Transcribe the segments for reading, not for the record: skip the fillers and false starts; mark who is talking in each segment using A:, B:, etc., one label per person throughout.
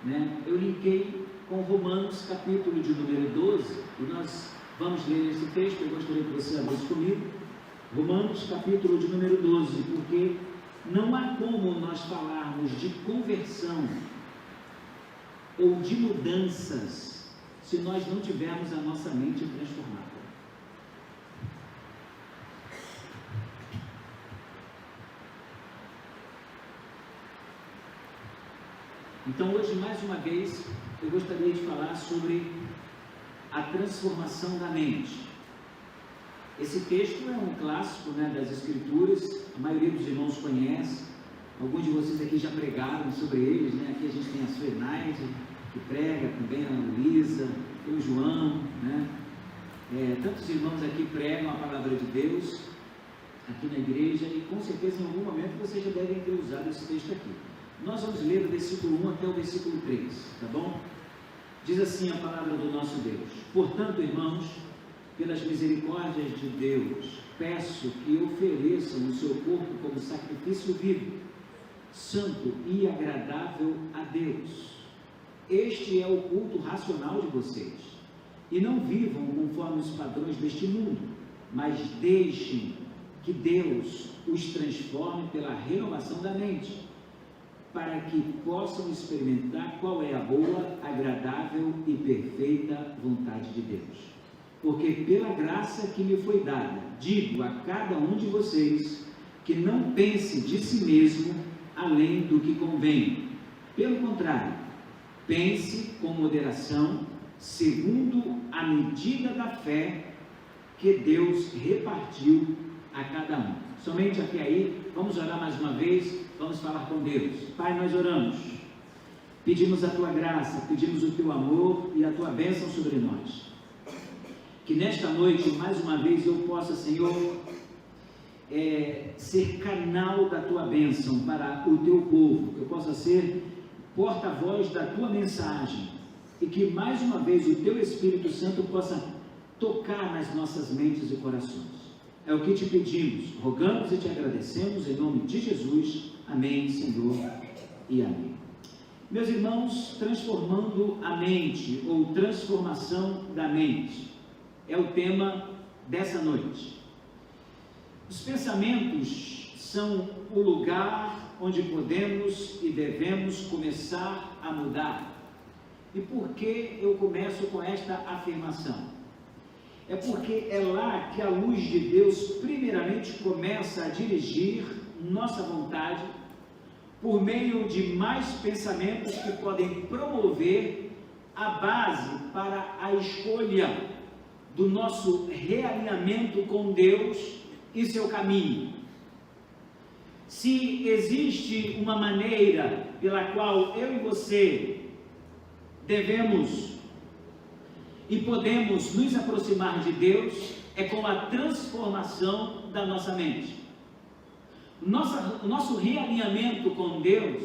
A: né? Eu linkei com Romanos, capítulo de número 12, e nós vamos ler esse texto. Eu gostaria que você abrisse comigo, Romanos, capítulo de número 12, porque não há como nós falarmos de conversão ou de mudanças se nós não tivermos a nossa mente transformada. Então hoje, mais uma vez, eu gostaria de falar sobre a transformação da mente. Esse texto é um clássico, né, das Escrituras, a maioria dos irmãos conhece, alguns de vocês aqui já pregaram sobre eles, né? Aqui a gente tem a Suenaide, que prega também, a Ana Luísa, tem o João, né? Tantos irmãos aqui pregam a palavra de Deus aqui na igreja, e com certeza em algum momento vocês já devem ter usado esse texto aqui. Nós vamos ler do versículo 1 até o versículo 3, tá bom? Diz assim a palavra do nosso Deus: portanto, irmãos, pelas misericórdias de Deus, peço que ofereçam o seu corpo como sacrifício vivo, santo e agradável a Deus. Este é o culto racional de vocês. E não vivam conforme os padrões deste mundo, mas deixem que Deus os transforme pela renovação da mente, para que possam experimentar qual é a boa, agradável e perfeita vontade de Deus. Porque pela graça que me foi dada, digo a cada um de vocês, que não pense de si mesmo além do que convém. Pelo contrário, pense com moderação, segundo a medida da fé que Deus repartiu a cada um. Somente até aí, vamos orar mais uma vez, vamos falar com Deus. Pai, nós oramos, pedimos a Tua graça, pedimos o Teu amor e a Tua bênção sobre nós. Que nesta noite, mais uma vez, eu possa, Senhor, ser canal da Tua bênção para o Teu povo, que eu possa ser porta-voz da Tua mensagem, e que mais uma vez o Teu Espírito Santo possa tocar nas nossas mentes e corações. É o que te pedimos, rogamos e te agradecemos em nome de Jesus. Amém, Senhor, e amém. Meus irmãos, transformando a mente, ou transformação da mente, é o tema dessa noite. Os pensamentos são o lugar onde podemos e devemos começar a mudar. E por que eu começo com esta afirmação? É porque é lá que a luz de Deus primeiramente começa a dirigir nossa vontade por meio de mais pensamentos que podem promover a base para a escolha do nosso realinhamento com Deus e seu caminho. Se existe uma maneira pela qual eu e você devemos e podemos nos aproximar de Deus, é com a transformação da nossa mente. O nosso realinhamento com Deus,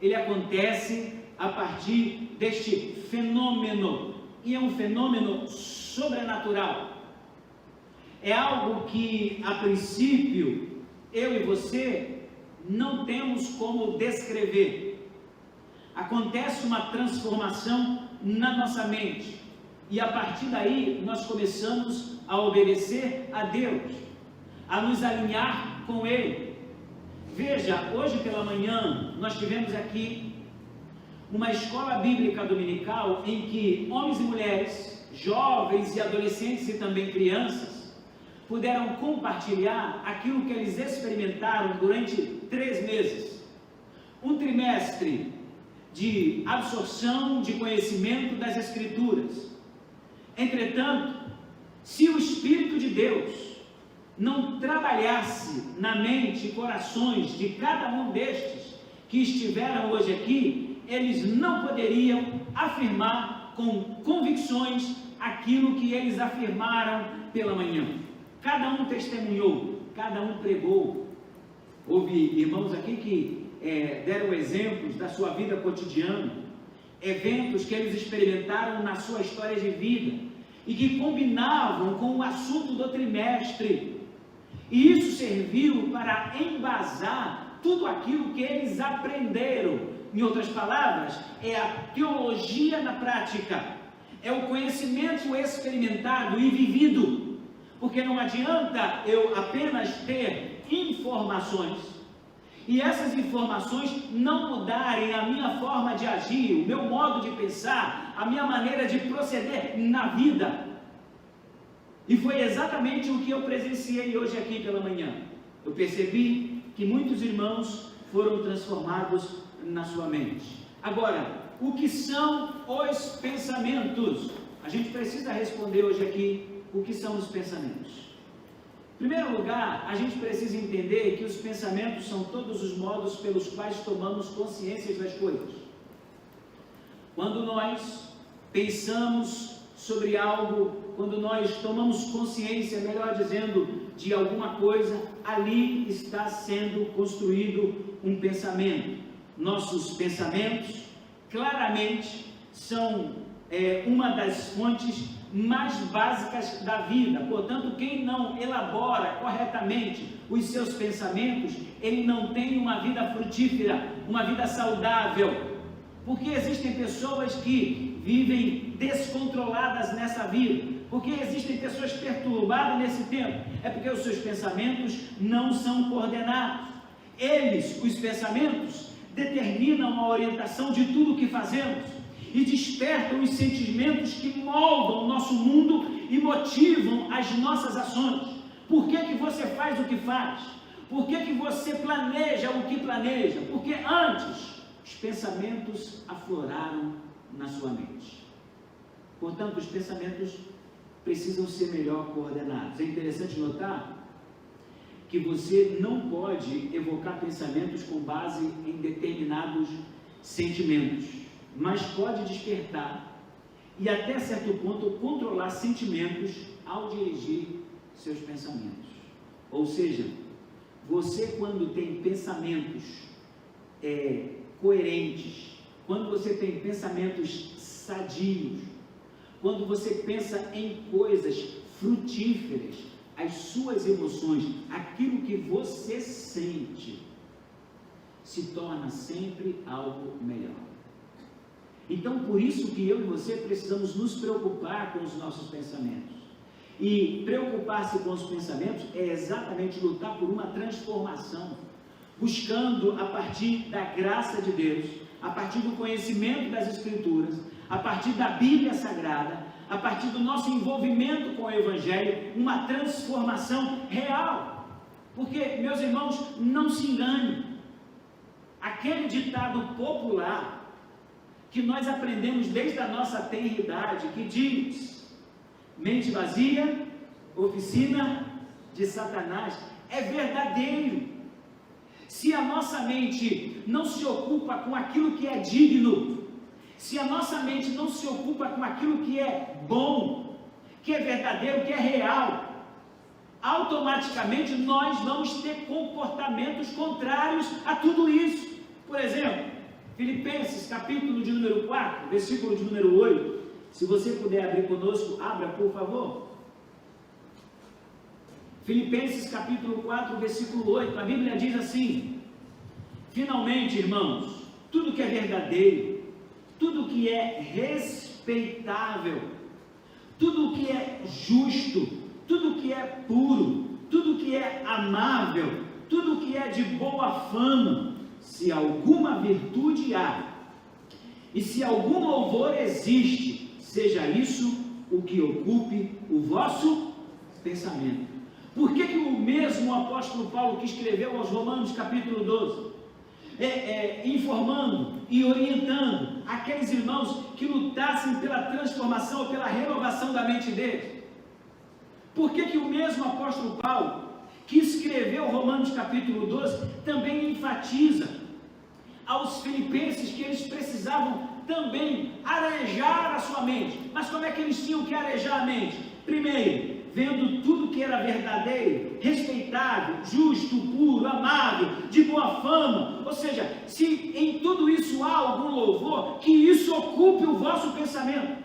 A: ele acontece a partir deste fenômeno, e é um fenômeno sobrenatural. É algo que, a princípio, eu e você não temos como descrever. Acontece uma transformação na nossa mente, e a partir daí nós começamos a obedecer a Deus, a nos alinhar com Ele. Veja, hoje pela manhã nós tivemos aqui uma escola bíblica dominical em que homens e mulheres, jovens e adolescentes e também crianças, puderam compartilhar aquilo que eles experimentaram durante 3 meses. Um trimestre de absorção de conhecimento das Escrituras. Entretanto, se o Espírito de Deus não trabalhasse na mente e corações de cada um destes que estiveram hoje aqui, eles não poderiam afirmar com convicções aquilo que eles afirmaram pela manhã. Cada um testemunhou, cada um pregou. Houve irmãos aqui que deram exemplos da sua vida cotidiana, eventos que eles experimentaram na sua história de vida e que combinavam com o assunto do trimestre, e isso serviu para embasar tudo aquilo que eles aprenderam Em outras palavras, é a teologia na prática, é o conhecimento experimentado e vivido, porque não adianta eu apenas ter informações, e essas informações não mudarem a minha forma de agir, o meu modo de pensar, a minha maneira de proceder na vida. E foi exatamente o que eu presenciei hoje aqui pela manhã. Eu percebi que muitos irmãos foram transformados na sua mente. Agora, o que são os pensamentos? A gente precisa responder hoje aqui o que são os pensamentos. Em primeiro lugar, a gente precisa entender que os pensamentos são todos os modos pelos quais tomamos consciência das coisas. Quando nós pensamos sobre algo, quando nós tomamos consciência, melhor dizendo, de alguma coisa, ali está sendo construído um pensamento. Nossos pensamentos, claramente, são uma das fontes mais básicas da vida. Portanto, quem não elabora corretamente os seus pensamentos, ele não tem uma vida frutífera, uma vida saudável. Porque existem pessoas que vivem descontroladas nessa vida, porque existem pessoas perturbadas nesse tempo, é porque os seus pensamentos não são coordenados. Eles, os pensamentos, determinam a orientação de tudo o que fazemos e despertam os sentimentos que moldam o nosso mundo e motivam as nossas ações. Por que que você faz o que faz? Por que que você planeja o que planeja? Porque antes os pensamentos afloraram na sua mente. Portanto, os pensamentos precisam ser melhor coordenados. É interessante notar que você não pode evocar pensamentos com base em determinados sentimentos, mas pode despertar e até certo ponto controlar sentimentos ao dirigir seus pensamentos. Ou seja, você quando tem pensamentos coerentes, quando você tem pensamentos sadios, quando você pensa em coisas frutíferas, as suas emoções, aquilo que você sente, se torna sempre algo melhor. Então, por isso que eu e você precisamos nos preocupar com os nossos pensamentos. E preocupar-se com os pensamentos é exatamente lutar por uma transformação, buscando a partir da graça de Deus, a partir do conhecimento das Escrituras, a partir da Bíblia Sagrada, a partir do nosso envolvimento com o Evangelho, uma transformação real. Porque, meus irmãos, não se enganem. Aquele ditado popular que nós aprendemos desde a nossa tenridade, que diz: mente vazia, oficina de Satanás, é verdadeiro. Se a nossa mente não se ocupa com aquilo que é digno, se a nossa mente não se ocupa com aquilo que é bom, que é verdadeiro, que é real, automaticamente nós vamos ter comportamentos contrários a tudo isso. Por exemplo, Filipenses capítulo de número 4, versículo de número 8, se você puder abrir conosco, abra por favor. Filipenses capítulo 4, versículo 8, a Bíblia diz assim: finalmente, irmãos, tudo que é verdadeiro, tudo que é respeitável, tudo que é justo, tudo que é puro, tudo que é amável, tudo que é de boa fama, se alguma virtude há, e se algum louvor existe, seja isso o que ocupe o vosso pensamento. Por que o mesmo apóstolo Paulo, que escreveu aos Romanos capítulo 12, informando e orientando aqueles irmãos que lutassem pela transformação, pela renovação da mente deles? Por que o mesmo apóstolo Paulo, que escreveu Romanos capítulo 12, também enfatiza aos filipenses que eles precisavam também arejar a sua mente? Mas como é que eles tinham que arejar a mente? Primeiro, vendo tudo que era verdadeiro, respeitável, justo, puro, amável, de boa fama. Ou seja, se em tudo isso há algum louvor, que isso ocupe o vosso pensamento.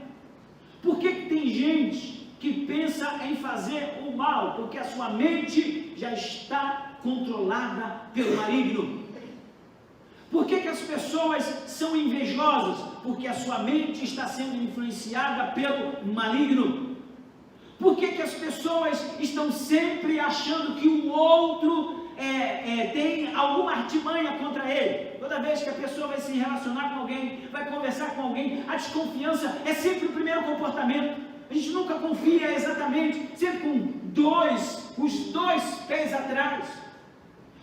A: Por que tem gente que pensa em fazer o mal? Porque a sua mente já está controlada pelo maligno. Por que as pessoas são invejosas? Porque a sua mente está sendo influenciada pelo maligno. Por que as pessoas estão sempre achando que o outro tem alguma artimanha contra ele? Toda vez que a pessoa vai se relacionar com alguém, vai conversar com alguém, a desconfiança é sempre o primeiro comportamento. A gente nunca confia exatamente, sempre com os dois pés atrás,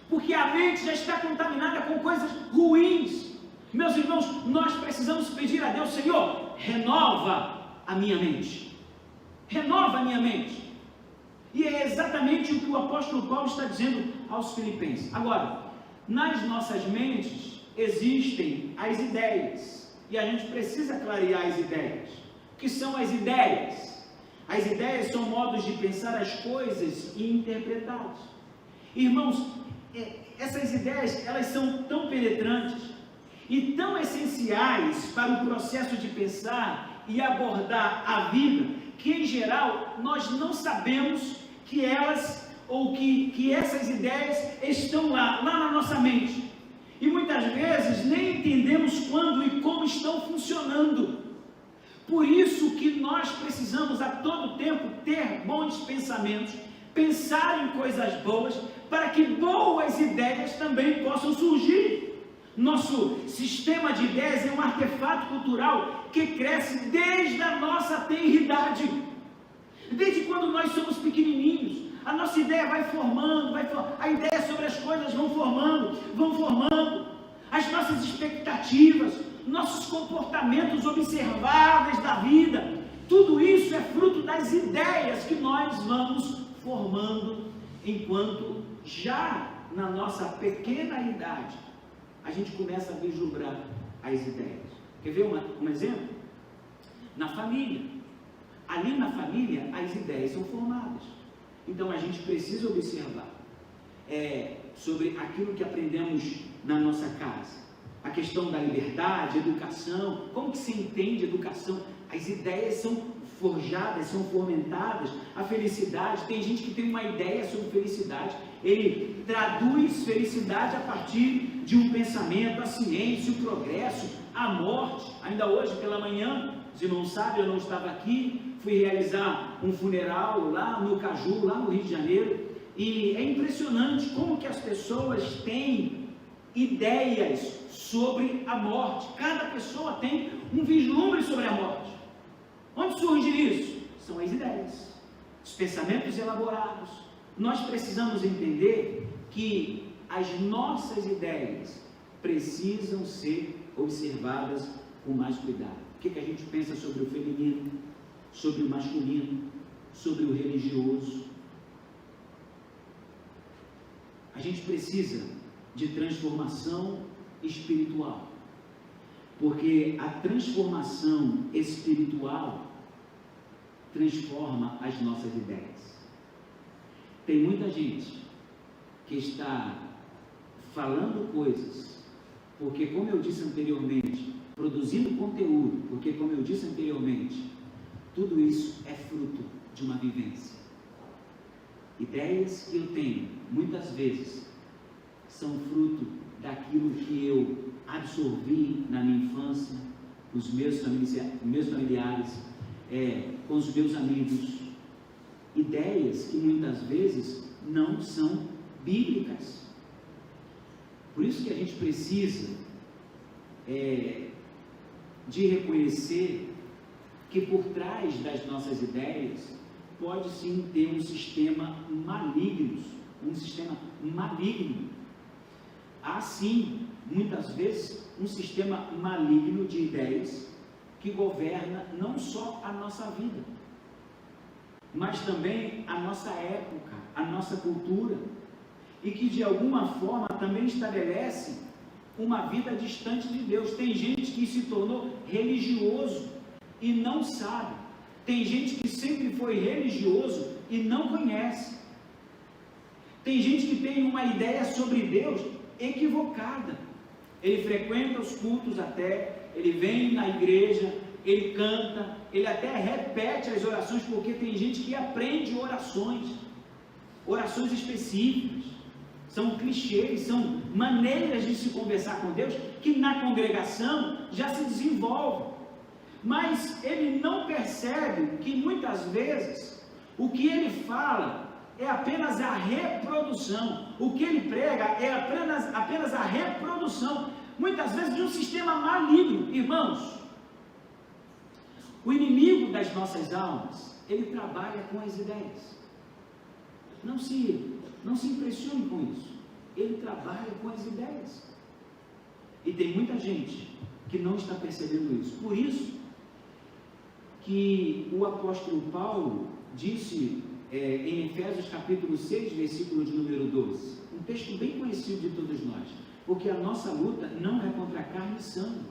A: porque a mente já está contaminada com coisas ruins. Meus irmãos, nós precisamos pedir a Deus: Senhor, renova a minha mente. Renova a minha mente. E é exatamente o que o apóstolo Paulo está dizendo aos filipenses. Agora, nas nossas mentes existem as ideias, e a gente precisa clarear as ideias. O que são as ideias? As ideias são modos de pensar as coisas e interpretá-las. Irmãos, essas ideias, elas são tão penetrantes e tão essenciais para o processo de pensar e abordar a vida, que em geral nós não sabemos que elas, ou que essas ideias estão lá na nossa mente, e muitas vezes nem entendemos quando e como estão funcionando. Por isso que nós precisamos a todo tempo ter bons pensamentos, pensar em coisas boas, para que boas ideias também possam surgir. Nosso sistema de ideias é um artefato cultural que cresce desde a nossa tenridade. Desde quando nós somos pequenininhos, a nossa ideia vai formando, a ideia sobre as coisas vão formando, as nossas expectativas, nossos comportamentos observáveis da vida, tudo isso é fruto das ideias que nós vamos formando, enquanto já na nossa pequena idade a gente começa a vislumbrar as ideias. Quer ver um exemplo? Na família. Ali na família as ideias são formadas. Então a gente precisa observar sobre aquilo que aprendemos na nossa casa. A questão da liberdade, educação, como que se entende educação? As ideias são forjadas, são fomentadas. A felicidade, tem gente que tem uma ideia sobre felicidade, ele traduz felicidade a partir de um pensamento, a ciência, o progresso, a morte. Ainda hoje pela manhã, os irmãos sabem, eu não estava aqui, fui realizar um funeral lá no Caju, lá no Rio de Janeiro, e é impressionante como que as pessoas têm ideias sobre a morte. Cada pessoa tem um vislumbre sobre a morte. Onde surge isso? São as ideias, os pensamentos elaborados. Nós precisamos entender que as nossas ideias precisam ser observadas com mais cuidado. O que a gente pensa sobre o feminino, sobre o masculino, sobre o religioso? A gente precisa de transformação espiritual, porque a transformação espiritual transforma as nossas ideias. Tem muita gente que está falando coisas, porque, como eu disse anteriormente, produzindo conteúdo, porque, como eu disse anteriormente, tudo isso é fruto de uma vivência. Ideias que eu tenho, muitas vezes, são fruto daquilo que eu absorvi na minha infância, com os meus familiares, com os meus amigos. Ideias que muitas vezes não são bíblicas. Por isso que a gente precisa de reconhecer que por trás das nossas ideias pode sim ter um sistema maligno. Há sim, muitas vezes, um sistema maligno de ideias que governa não só a nossa vida, mas também a nossa época, a nossa cultura, e que de alguma forma também estabelece uma vida distante de Deus. Tem gente que se tornou religioso e não sabe. Tem gente que sempre foi religioso e não conhece. Tem gente que tem uma ideia sobre Deus equivocada. Ele frequenta os cultos até, ele vem na igreja, ele canta, ele até repete as orações, porque tem gente que aprende orações específicas, são clichês, são maneiras de se conversar com Deus que na congregação já se desenvolvem. Mas ele não percebe que muitas vezes o que ele fala é apenas a reprodução, o que ele prega é apenas a reprodução, muitas vezes de um sistema maligno. Irmãos, o inimigo das nossas almas, ele trabalha com as ideias. Não se impressione com isso. Ele trabalha com as ideias. E tem muita gente que não está percebendo isso. Por isso que o apóstolo Paulo disse em Efésios capítulo 6, versículo de número 12, um texto bem conhecido de todos nós, porque a nossa luta não é contra a carne e sangue,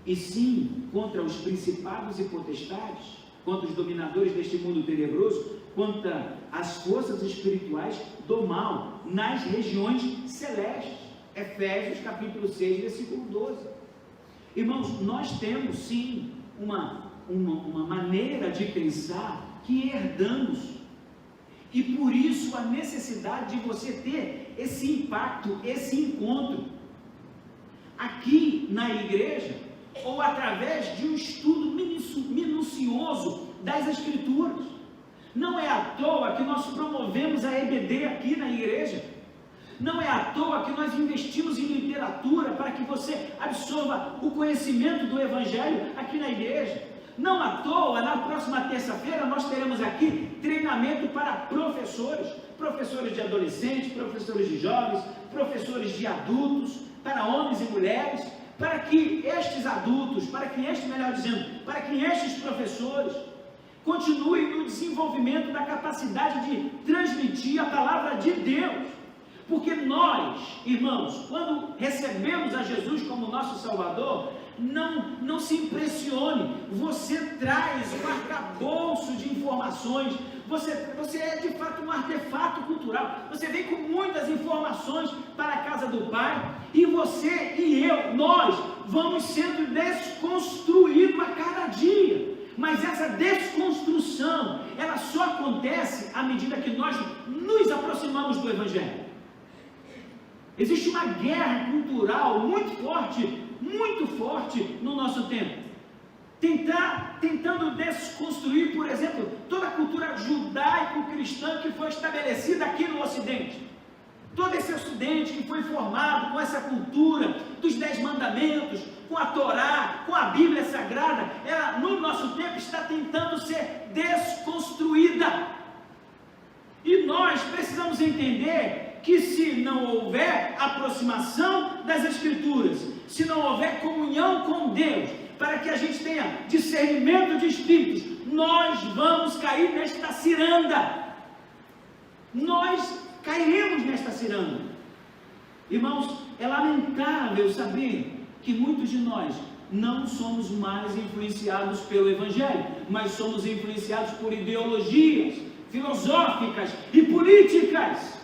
A: e sim contra os principados e potestades, contra os dominadores deste mundo tenebroso, contra as forças espirituais do mal, nas regiões celestes. Efésios capítulo 6, versículo 12. Irmãos, nós temos sim uma maneira de pensar que herdamos, e por isso a necessidade de você ter esse impacto, esse encontro aqui na igreja, ou através de um estudo minucioso das Escrituras. Não é à toa que nós promovemos a EBD aqui na igreja, não é à toa que nós investimos em literatura para que você absorva o conhecimento do Evangelho aqui na igreja. Não à toa, na próxima terça-feira nós teremos aqui treinamento para professores de adolescentes, professores de jovens, professores de adultos, para homens e mulheres, para que estes adultos, para que estes professores continuem no desenvolvimento da capacidade de transmitir a palavra de Deus. Porque nós, irmãos, quando recebemos a Jesus como nosso Salvador, não se impressione, você traz um arcabouço de informações, você é de fato um artefato cultural, você vem com muitas informações para a casa do Pai, e você e eu, nós vamos sendo desconstruídos a cada dia. Mas essa desconstrução, ela só acontece à medida que nós nos aproximamos do Evangelho. Existe uma guerra cultural muito forte no nosso tempo, tentando desconstruir, por exemplo, toda a cultura judaico-cristã que foi estabelecida aqui no Ocidente. Todo esse Ocidente que foi formado com essa cultura dos 10 mandamentos, com a Torá, com a Bíblia Sagrada, ela no nosso tempo está tentando ser desconstruída. E nós precisamos entender que se não houver aproximação das Escrituras, se não houver comunhão com Deus, para que a gente tenha discernimento de espíritos, nós vamos cair nesta ciranda. Nós cairemos nesta ciranda. Irmãos, é lamentável saber que muitos de nós não somos mais influenciados pelo Evangelho, mas somos influenciados por ideologias filosóficas e políticas.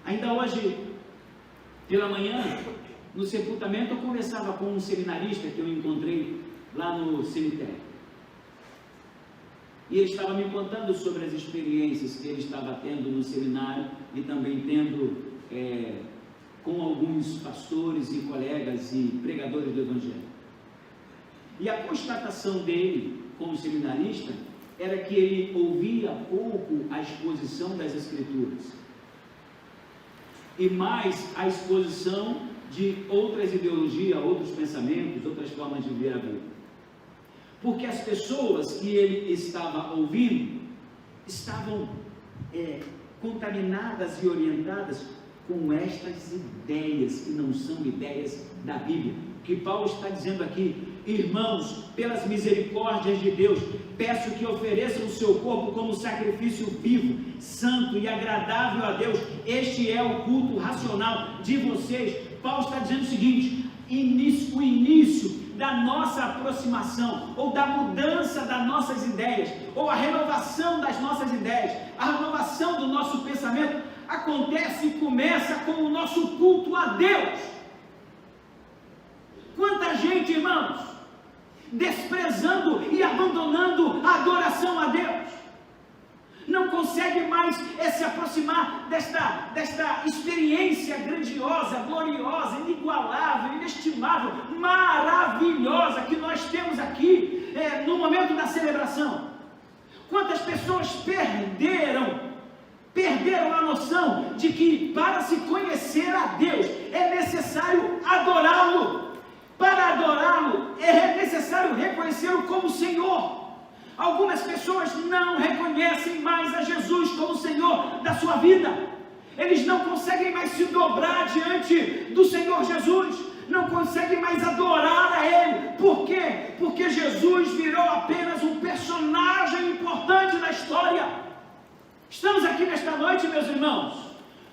A: Ainda hoje, pela manhã, no sepultamento, eu conversava com um seminarista que eu encontrei lá no cemitério. E ele estava me contando sobre as experiências que ele estava tendo no seminário e também tendo com alguns pastores e colegas e pregadores do Evangelho. E a constatação dele, como seminarista, era que ele ouvia pouco a exposição das Escrituras e mais a exposição de outras ideologias, outros pensamentos, outras formas de ver a vida. Porque as pessoas que ele estava ouvindo estavam contaminadas e orientadas com estas ideias, que não são ideias da Bíblia. O que Paulo está dizendo aqui: irmãos, pelas misericórdias de Deus, peço que ofereçam o seu corpo como sacrifício vivo, santo e agradável a Deus. Este é o culto racional de vocês. Paulo está dizendo o seguinte: o início da nossa aproximação, ou da mudança das nossas ideias, ou a renovação das nossas ideias, a renovação do nosso pensamento, acontece e começa com o nosso culto a Deus. Quanta gente, irmãos, desprezando e abandonando a adoração a Deus. não consegue mais se aproximar desta experiência grandiosa, gloriosa, inigualável, inestimável, maravilhosa que nós temos aqui no momento da celebração. Quantas pessoas perderam a noção de que para se conhecer a Deus é necessário adorá-lo. Para adorá-lo é necessário reconhecê-lo como Senhor. Algumas pessoas não reconhecem mais a Jesus como Senhor da sua vida. Eles não conseguem mais se dobrar diante do Senhor Jesus. Não conseguem mais adorar a Ele. Por quê? Porque Jesus virou apenas um personagem importante na história. Estamos aqui nesta noite, meus irmãos,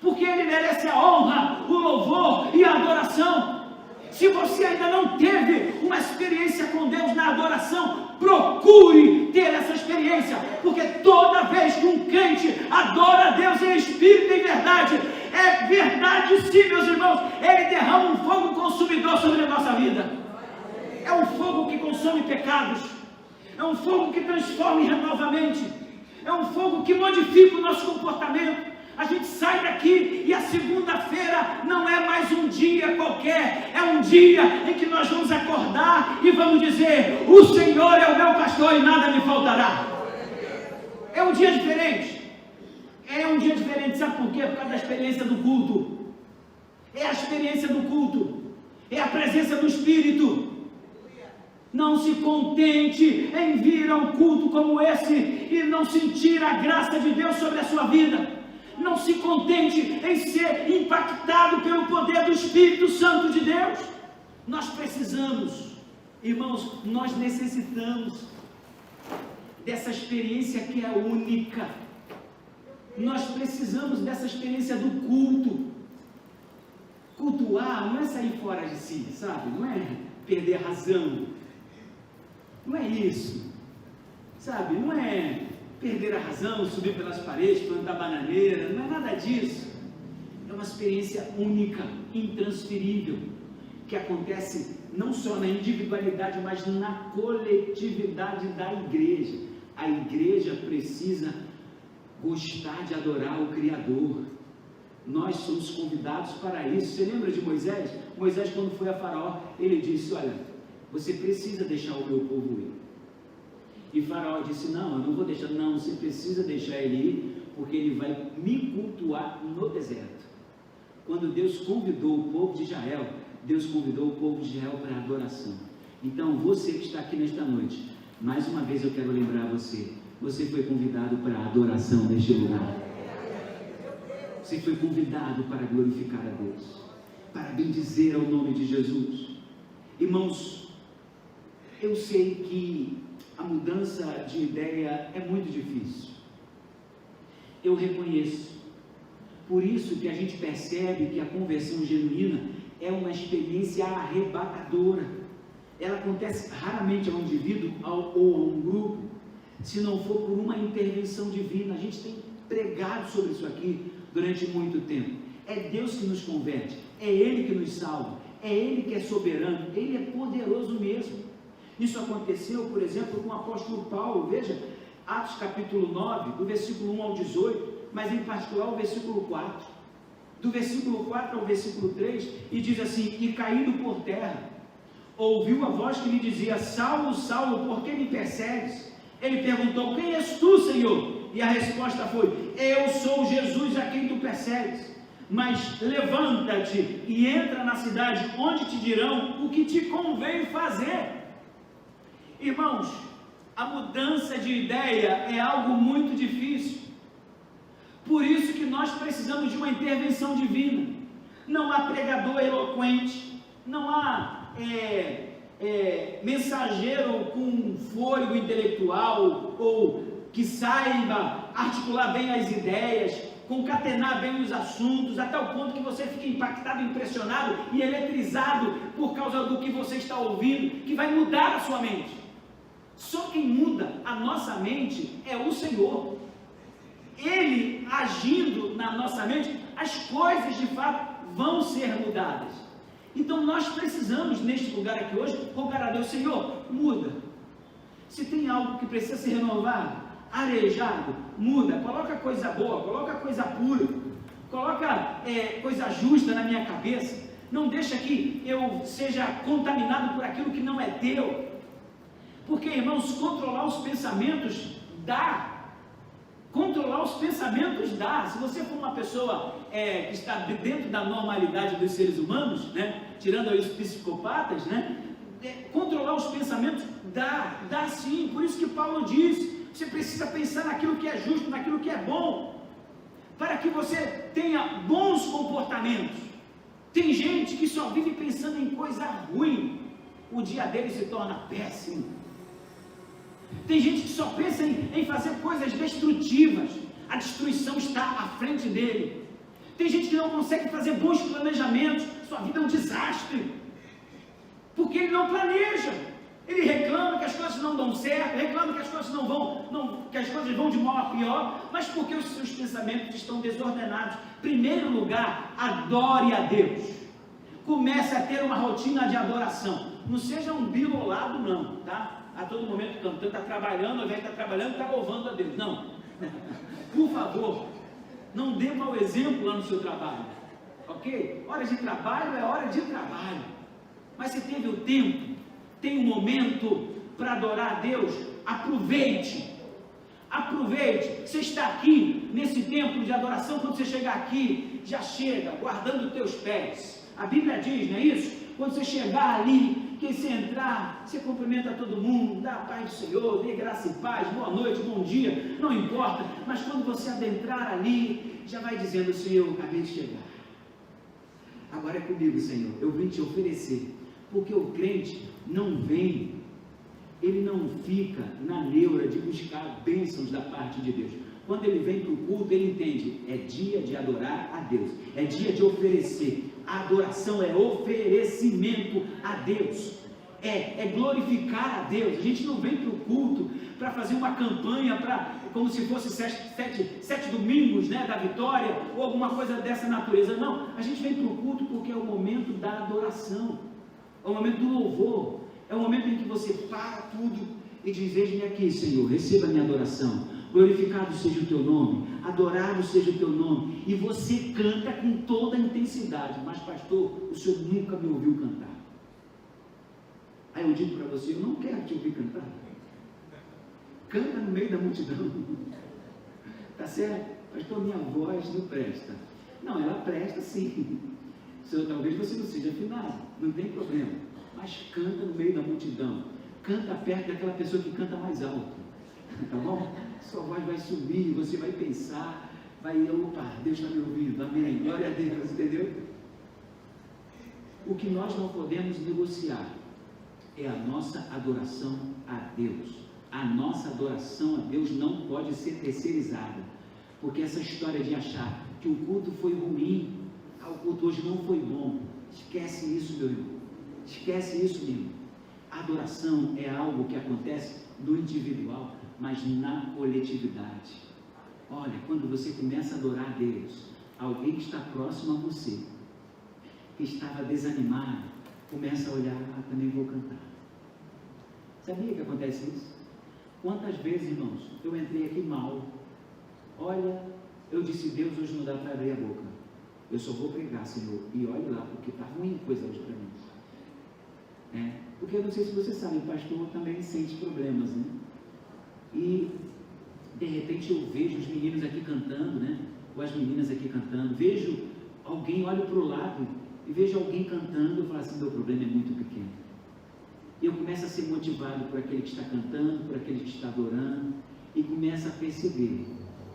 A: porque Ele merece a honra, o louvor e a adoração. Se você ainda não teve uma experiência com Deus na adoração, procure ter essa experiência, porque toda vez que um crente adora a Deus em espírito e em verdade, é verdade sim, meus irmãos, Ele derrama um fogo consumidor sobre a nossa vida. É um fogo que consome pecados, é um fogo que transforma e renova a mente, é um fogo que modifica o nosso comportamento. A gente sai daqui e a segunda-feira não é mais um dia qualquer, é um dia em que nós vamos acordar e vamos dizer: o Senhor é o meu pastor e nada me faltará. É um dia diferente. É um dia diferente, sabe por quê? Por causa da experiência do culto. É a experiência do culto, é a presença do Espírito. Não se contente em vir a um culto como esse e não sentir a graça de Deus sobre a sua vida. Não se contente em ser impactado pelo poder do Espírito Santo de Deus. Nós precisamos, irmãos, nós necessitamos dessa experiência que é única. Nós precisamos dessa experiência do culto. Cultuar não é sair fora de si, sabe? Não é perder a razão. Não é isso, sabe? Não é perder a razão, subir pelas paredes, plantar bananeira, não é nada disso. É uma experiência única, intransferível, que acontece não só na individualidade, mas na coletividade da igreja. A igreja precisa gostar de adorar o Criador. Nós somos convidados para isso. Você lembra de Moisés? Moisés, quando foi a Faraó, ele disse: olha, você precisa deixar o meu povo ir. E Faraó disse: não, eu não vou deixar. Não, você precisa deixar ele ir, porque ele vai me cultuar no deserto. Quando Deus convidou o povo de Israel, Deus convidou o povo de Israel para a adoração. Então, você que está aqui nesta noite, mais uma vez eu quero lembrar você foi convidado para a adoração neste lugar. Você foi convidado para glorificar a Deus, para bendizer ao nome de Jesus. Irmãos, eu sei que a mudança de ideia é muito difícil. Eu reconheço. Por isso que a gente percebe que a conversão genuína é uma experiência arrebatadora. Ela acontece raramente a um indivíduo ou a um grupo, se não for por uma intervenção divina. A gente tem pregado sobre isso aqui durante muito tempo. É Deus que nos converte, é Ele que nos salva, é Ele que é soberano, Ele é poderoso mesmo. Isso aconteceu, por exemplo, com o apóstolo Paulo. Veja, Atos capítulo 9, do versículo 1 ao 18, mas em particular o versículo 4. Do versículo 4 ao versículo 3, e diz assim: e caindo por terra, ouviu a voz que lhe dizia: Saulo, Saulo, por que me persegues? Ele perguntou: quem és tu, Senhor? E a resposta foi: eu sou Jesus a quem tu persegues. Mas levanta-te e entra na cidade, onde te dirão o que te convém fazer. Irmãos, a mudança de ideia é algo muito difícil. Por isso que nós precisamos de uma intervenção divina. Não há pregador eloquente, não há mensageiro com fôlego intelectual, ou que saiba articular bem as ideias, concatenar bem os assuntos, até o ponto que você fique impactado, impressionado e eletrizado por causa do que você está ouvindo, que vai mudar a sua mente. Só quem muda a nossa mente é o Senhor. Ele agindo na nossa mente, as coisas de fato vão ser mudadas. Então nós precisamos, neste lugar aqui hoje, rogar a Deus: Senhor, muda. Se tem algo que precisa ser renovado, arejado, muda, coloca coisa boa, coloca coisa pura, coloca coisa justa na minha cabeça, não deixa que eu seja contaminado por aquilo que não é teu, porque, irmãos, controlar os pensamentos dá. Controlar os pensamentos dá. Se você for uma pessoa que está dentro da normalidade dos seres humanos, né, tirando aí os psicopatas, né, controlar os pensamentos dá sim. Por isso que Paulo diz, você precisa pensar naquilo que é justo, naquilo que é bom, para que você tenha bons comportamentos. Tem gente que só vive pensando em coisa ruim, o dia dele se torna péssimo. Tem gente que só pensa em fazer coisas destrutivas, a destruição está à frente dele. Tem gente que não consegue fazer bons planejamentos, sua vida é um desastre, porque ele não planeja. Ele reclama que as coisas não dão certo, reclama que as coisas que as coisas vão de mal a pior, mas porque os seus pensamentos estão desordenados. Em primeiro lugar, adore a Deus. Comece a ter uma rotina de adoração. Não seja um bilolado não, tá? A todo momento cantando, está trabalhando, ao invés de estar trabalhando, está louvando a Deus. Não, por favor, não dê mau exemplo lá no seu trabalho, ok? Hora de trabalho é hora de trabalho, mas se teve o tempo, tem um momento para adorar a Deus, aproveite, você está aqui, nesse tempo de adoração, quando você chegar aqui, já chega, guardando os teus pés, a Bíblia diz, não é isso? Quando você chegar ali, que você entrar, você cumprimenta todo mundo, dá a paz do Senhor, dê graça e paz, boa noite, bom dia, não importa, mas quando você adentrar ali, já vai dizendo, Senhor, eu acabei de chegar, agora é comigo, Senhor, eu vim te oferecer, porque o crente não vem, ele não fica na neura de buscar bênçãos da parte de Deus. Quando ele vem para o culto, ele entende, é dia de adorar a Deus, é dia de oferecer. A adoração é oferecimento a Deus, é glorificar a Deus. A gente não vem para o culto para fazer uma campanha, como se fosse sete domingos, né, da vitória, ou alguma coisa dessa natureza. Não, a gente vem para o culto porque é o momento da adoração, é o momento do louvor, é o momento em que você para tudo e diz, eis-me aqui, Senhor, receba a minha adoração. Glorificado seja o teu nome, adorado seja o teu nome, e você canta com toda a intensidade. Mas pastor, o senhor nunca me ouviu cantar. Aí eu digo para você, eu não quero te ouvir cantar. Canta no meio da multidão. Tá certo? Pastor, minha voz não presta. Não, ela presta sim. Talvez você não seja afinado, não tem problema, mas canta no meio da multidão, canta perto daquela pessoa que canta mais alto, tá bom? Sua voz vai subir, você vai pensar, opa, Deus está me ouvindo, amém, glória a Deus, entendeu? O que nós não podemos negociar é a nossa adoração a Deus. A nossa adoração a Deus não pode ser terceirizada, porque essa história de achar que o culto foi ruim, o culto hoje não foi bom, esquece isso, meu irmão, esquece isso, meu irmão. A adoração é algo que acontece no individual, mas na coletividade. Olha, quando você começa a adorar a Deus, alguém que está próximo a você, que estava desanimado, começa a olhar, também vou cantar. Sabia que acontece isso? Quantas vezes, irmãos, eu entrei aqui mal, olha, eu disse, Deus, hoje não dá para abrir a boca, eu só vou pregar, Senhor, e olha lá, porque está ruim coisa hoje para mim. Porque eu não sei se você sabe, o pastor também sente problemas, né? E de repente eu vejo os meninos aqui cantando, né? Ou as meninas aqui cantando, vejo alguém, olho para o lado e vejo alguém cantando, eu falo assim, meu problema é muito pequeno. E eu começo a ser motivado por aquele que está cantando, por aquele que está adorando, e começo a perceber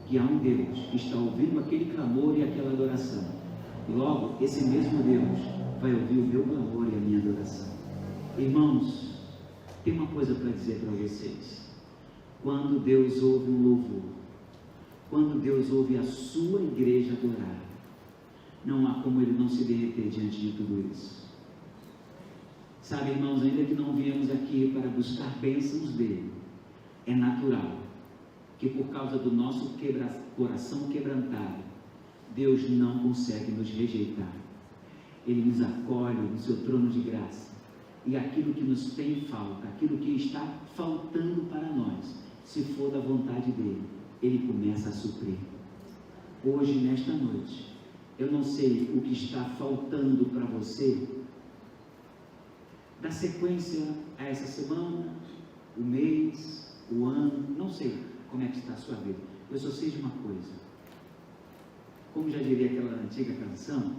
A: que há um Deus que está ouvindo aquele clamor e aquela adoração. Logo, esse mesmo Deus vai ouvir o meu clamor e a minha adoração. Irmãos, tem uma coisa para dizer para vocês. Quando Deus ouve um louvor, quando Deus ouve a sua igreja adorar, não há como Ele não se derreter diante de tudo isso. Sabe, irmãos, ainda que não viemos aqui para buscar bênçãos dEle, é natural que por causa do nosso coração quebrantado, Deus não consegue nos rejeitar. Ele nos acolhe no seu trono de graça, e aquilo que nos tem falta, aquilo que está faltando para nós, se for da vontade dele, ele começa a suprir. Hoje, nesta noite, eu não sei o que está faltando para você, dar sequência a essa semana, o mês, o ano, não sei como é que está a sua vida. Eu só sei de uma coisa, como já diria aquela antiga canção,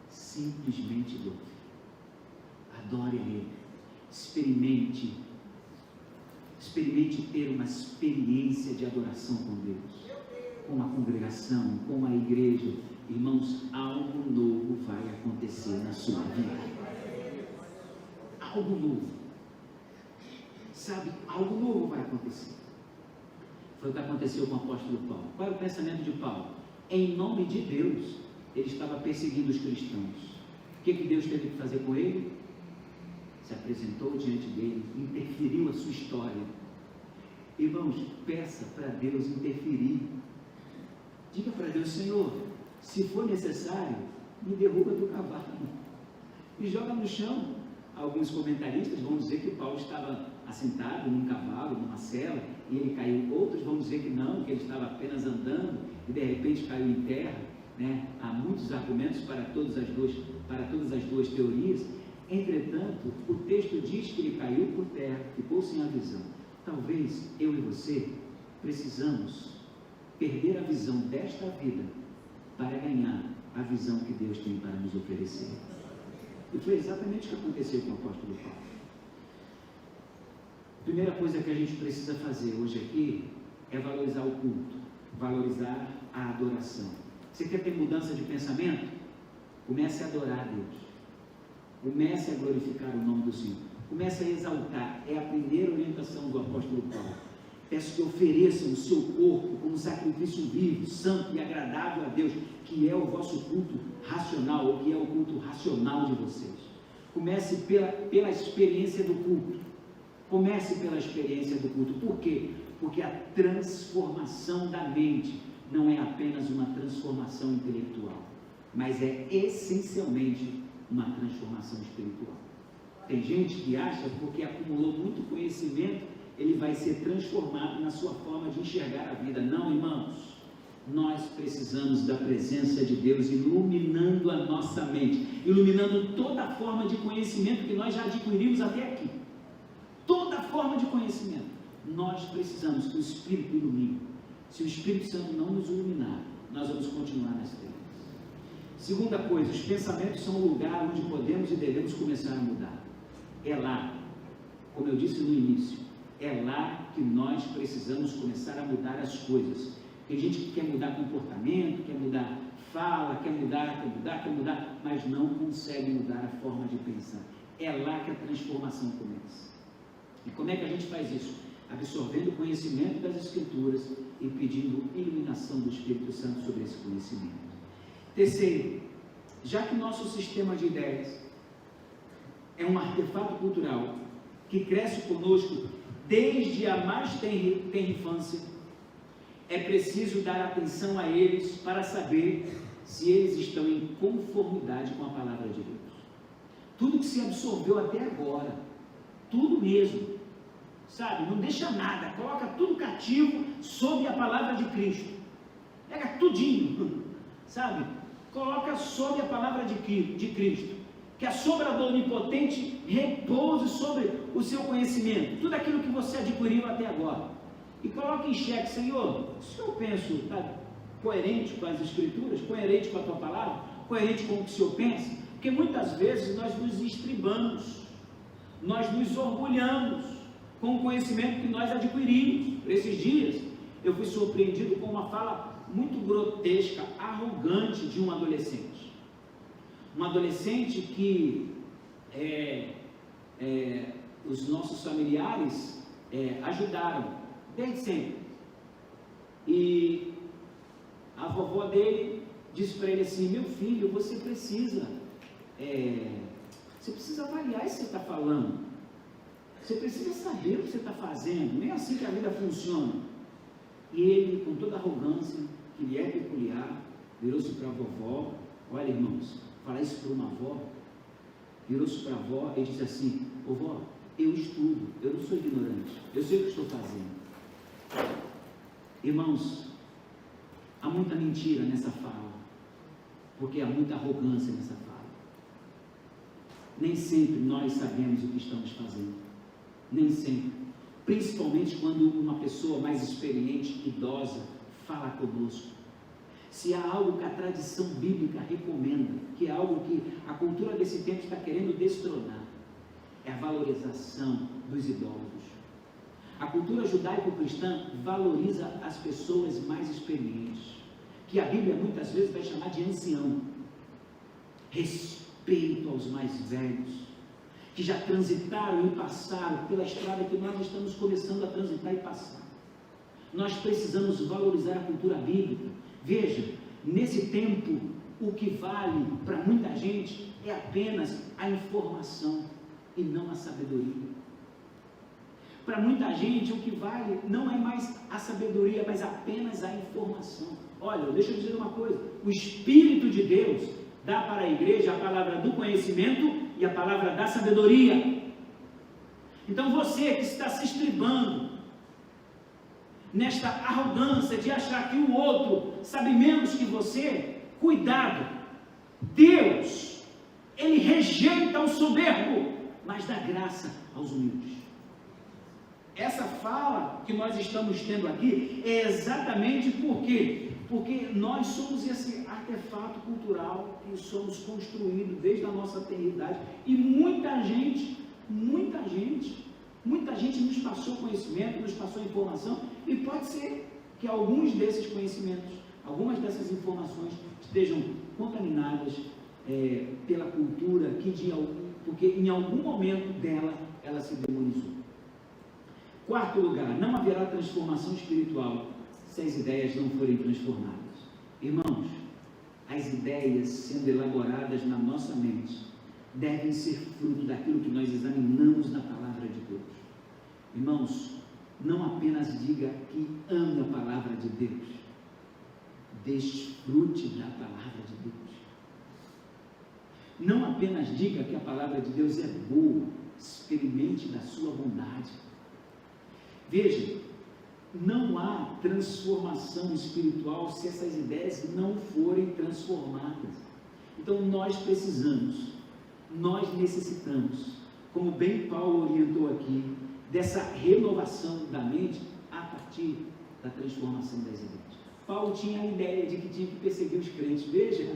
A: simplesmente adore a Ele, experimente ter uma experiência de adoração com Deus, com a congregação, com a igreja. Irmãos, algo novo vai acontecer na sua vida, algo novo, sabe, algo novo vai acontecer. Foi o que aconteceu com o apóstolo Paulo. Qual era o pensamento de Paulo? Em nome de Deus, ele estava perseguindo os cristãos. O que Deus teve que fazer com ele? Se apresentou diante dele, interferiu a sua história. Irmãos, peça para Deus interferir. Diga para Deus: Senhor, se for necessário, me derruba do cavalo, me joga no chão. Alguns comentaristas vão dizer que Paulo estava assentado num cavalo, numa sela, e ele caiu. Outros vão dizer que não, que ele estava apenas andando e de repente caiu em terra, né? Há muitos argumentos para todas as duas teorias. Entretanto, o texto diz que ele caiu por terra, ficou sem a visão. Talvez eu e você precisamos perder a visão desta vida para ganhar a visão que Deus tem para nos oferecer. E foi exatamente o que aconteceu com o apóstolo Paulo. Primeira coisa que a gente precisa fazer hoje aqui é valorizar o culto, valorizar a adoração. Você quer ter mudança de pensamento? Comece a adorar a Deus. Comece a glorificar o nome do Senhor. Comece a exaltar. É a primeira orientação do apóstolo Paulo. Peço que ofereçam o seu corpo como sacrifício vivo, santo e agradável a Deus, que é o vosso culto racional, ou que é o culto racional de vocês. Comece pela experiência do culto. Comece pela experiência do culto. Por quê? Porque a transformação da mente não é apenas uma transformação intelectual, mas é essencialmente uma transformação espiritual. Tem gente que acha que porque acumulou muito conhecimento, ele vai ser transformado na sua forma de enxergar a vida. Não, irmãos, nós precisamos da presença de Deus iluminando a nossa mente, iluminando toda a forma de conhecimento que nós já adquirimos até aqui. Toda forma de conhecimento, nós precisamos que o Espírito ilumine. Se o Espírito Santo não nos iluminar, nós vamos continuar nas trevas. Segunda coisa, os pensamentos são o lugar onde podemos e devemos começar a mudar. É lá, como eu disse no início, é lá que nós precisamos começar a mudar as coisas. Tem gente que quer mudar comportamento, quer mudar fala, quer mudar, mas não consegue mudar a forma de pensar. É lá que a transformação começa. E como é que a gente faz isso? Absorvendo o conhecimento das Escrituras e pedindo iluminação do Espírito Santo sobre esse conhecimento. Terceiro, já que nosso sistema de ideias é um artefato cultural que cresce conosco desde a mais tenra infância, é preciso dar atenção a eles para saber se eles estão em conformidade com a palavra de Deus. Tudo que se absorveu até agora, tudo mesmo, sabe, não deixa nada, coloca tudo cativo sob a palavra de Cristo, pega tudinho, sabe, coloca sob a palavra de Cristo, que a sombra do Onipotente repouse sobre o seu conhecimento, tudo aquilo que você adquiriu até agora, e coloque em xeque: Senhor, se eu penso, está coerente com as Escrituras, coerente com a tua palavra, coerente com o que o Senhor pensa? Porque muitas vezes nós nos estribamos, nós nos orgulhamos com o conhecimento que nós adquirimos. Esses dias eu fui surpreendido com uma fala muito grotesca, arrogante de um adolescente. Um adolescente que os nossos familiares ajudaram desde sempre. E a vovó dele disse para ele assim: meu filho, você precisa avaliar isso que você está falando. Você precisa saber o que você está fazendo. Nem é assim que a vida funciona. E ele, com toda a arrogância que lhe é peculiar, virou-se para a vovó. Olha, irmãos, falar isso para uma avó. Virou-se para a avó e disse assim: vovó, eu estudo, eu não sou ignorante, eu sei o que estou fazendo. Irmãos, há muita mentira nessa fala, porque há muita arrogância nessa fala. Nem sempre nós sabemos o que estamos fazendo, nem sempre, principalmente quando uma pessoa mais experiente, idosa, fala conosco. Se há algo que a tradição bíblica recomenda, que é algo que a cultura desse tempo está querendo destronar, é a valorização dos idosos. A cultura judaico-cristã valoriza as pessoas mais experientes, que a Bíblia muitas vezes vai chamar de ancião. Respeito aos mais velhos, que já transitaram e passaram pela estrada que nós estamos começando a transitar e passar. Nós precisamos valorizar a cultura bíblica. Veja, nesse tempo, o que vale para muita gente é apenas a informação e não a sabedoria. Para muita gente, o que vale não é mais a sabedoria, mas apenas a informação. Olha, deixa eu dizer uma coisa: o Espírito de Deus dá para a igreja a palavra do conhecimento e a palavra da sabedoria. Então você que está se estribando nesta arrogância de achar que o outro sabe menos que você, cuidado. Deus, Ele rejeita o soberbo, mas dá graça aos humildes. Essa fala que nós estamos tendo aqui é exatamente porque nós somos esse artefato cultural que somos construídos desde a nossa eternidade, e muita gente nos passou conhecimento, nos passou informação, e pode ser que alguns desses conhecimentos, algumas dessas informações estejam contaminadas pela cultura, porque em algum momento dela, ela se demonizou. Quarto lugar, não haverá transformação espiritual se as ideias não forem transformadas. Irmãos, as ideias sendo elaboradas na nossa mente devem ser fruto daquilo que nós examinamos na palavra de Deus. Irmãos, não apenas diga que ama a palavra de Deus, desfrute da palavra de Deus. Não apenas diga que a palavra de Deus é boa, experimente da sua bondade. Veja, não há transformação espiritual se essas ideias não forem transformadas. Então nós necessitamos, como bem Paulo orientou aqui, dessa renovação da mente a partir da transformação das ideias. Paulo tinha a ideia de que tinha que perseguir os crentes. Veja,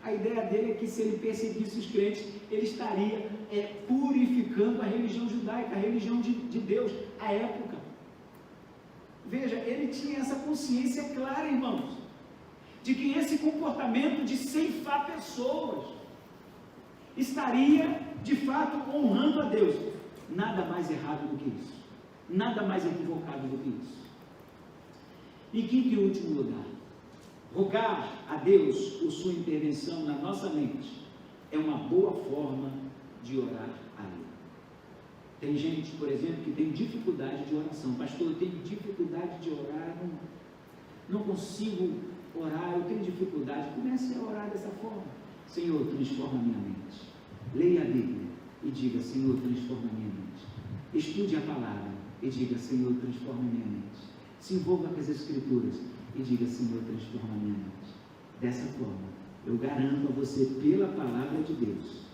A: a ideia dele é que se ele perseguisse os crentes, ele estaria purificando a religião judaica, a religião de Deus, à época. Veja, ele tinha essa consciência clara, irmãos, de que esse comportamento de ceifar pessoas estaria, de fato, honrando a Deus. Nada mais errado do que isso, nada mais equivocado do que isso. Em quinto e último lugar, rogar a Deus por sua intervenção na nossa mente é uma boa forma de orar a Ele. Tem gente, por exemplo, que tem dificuldade de oração. Pastor, eu tenho dificuldade de orar, não consigo orar, eu tenho dificuldade. Comece a orar dessa forma: Senhor, transforma a minha mente. Leia a Bíblia e diga: Senhor, transforma a minha mente. Estude a palavra e diga: Senhor, transforma a minha mente. Se envolva com as Escrituras e diga: Senhor, transforma a minha mente. Dessa forma, eu garanto a você, pela palavra de Deus,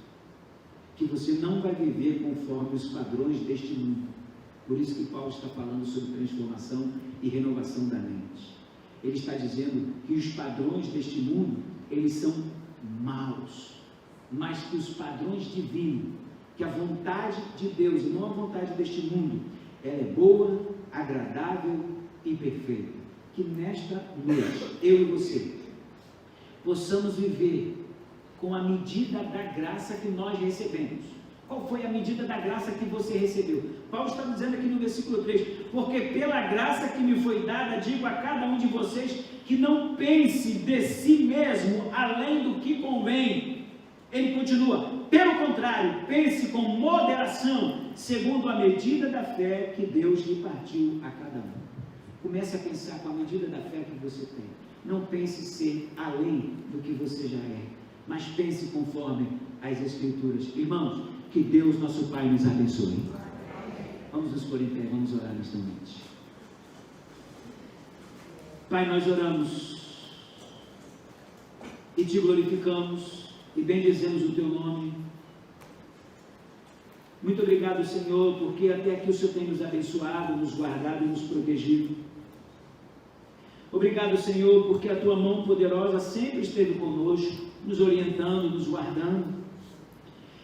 A: que você não vai viver conforme os padrões deste mundo. Por isso que Paulo está falando sobre transformação e renovação da mente. Ele está dizendo que os padrões deste mundo, eles são maus, mas que os padrões divinos, que a vontade de Deus e não a vontade deste mundo, ela é boa, agradável e perfeita. Que nesta noite, eu e você, possamos viver com a medida da graça que nós recebemos. Qual foi a medida da graça que você recebeu? Paulo está dizendo aqui no versículo 3, porque pela graça que me foi dada, digo a cada um de vocês, que não pense de si mesmo além do que convém. Ele continua: pelo contrário, pense com moderação, segundo a medida da fé que Deus lhe partiu a cada um. Comece a pensar com a medida da fé que você tem. Não pense ser além do que você já é, mas pense conforme as Escrituras. Irmãos, que Deus nosso Pai nos abençoe. Vamos nos pôr em pé, vamos orar nesta noite. Pai, nós oramos e te glorificamos e bendizemos o teu nome. Muito obrigado, Senhor, porque até aqui o Senhor tem nos abençoado, nos guardado e nos protegido. Obrigado, Senhor, porque a tua mão poderosa sempre esteve conosco, nos orientando, nos guardando.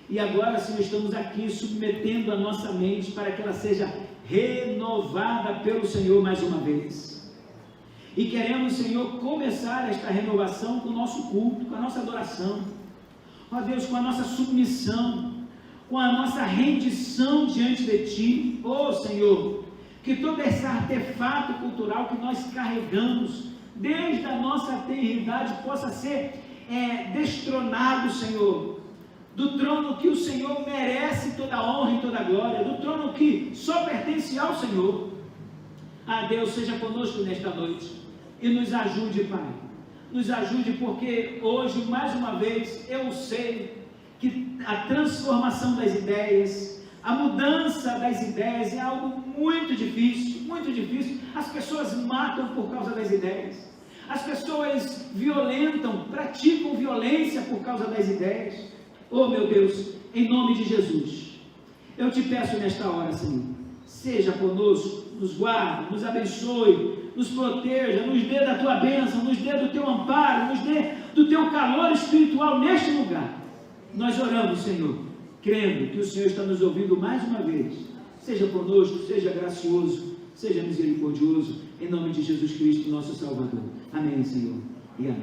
A: E agora, Senhor, estamos aqui submetendo a nossa mente para que ela seja renovada pelo Senhor mais uma vez. E queremos, Senhor, começar esta renovação com o nosso culto, com a nossa adoração. Ó Deus, com a nossa submissão, com a nossa rendição diante de Ti. Ó Senhor, que todo esse artefato cultural que nós carregamos desde a nossa tenridade possa ser destronado, Senhor, do trono que o Senhor merece toda a honra e toda a glória, do trono que só pertence ao Senhor. Ah, Deus, seja conosco nesta noite e nos ajude, Pai, nos ajude, porque hoje, mais uma vez, eu sei que a transformação das ideias, a mudança das ideias é algo muito difícil, muito difícil. As pessoas matam por causa das ideias, as pessoas violentam, praticam violência por causa das ideias. Oh meu Deus, em nome de Jesus, eu te peço nesta hora, Senhor, seja conosco, nos guarde, nos abençoe, nos proteja, nos dê da tua bênção, nos dê do teu amparo, nos dê do teu calor espiritual neste lugar. Nós oramos, Senhor, crendo que o Senhor está nos ouvindo mais uma vez. Seja conosco, seja gracioso, seja misericordioso, em nome de Jesus Cristo, nosso Salvador. Amém, Senhor. E amém.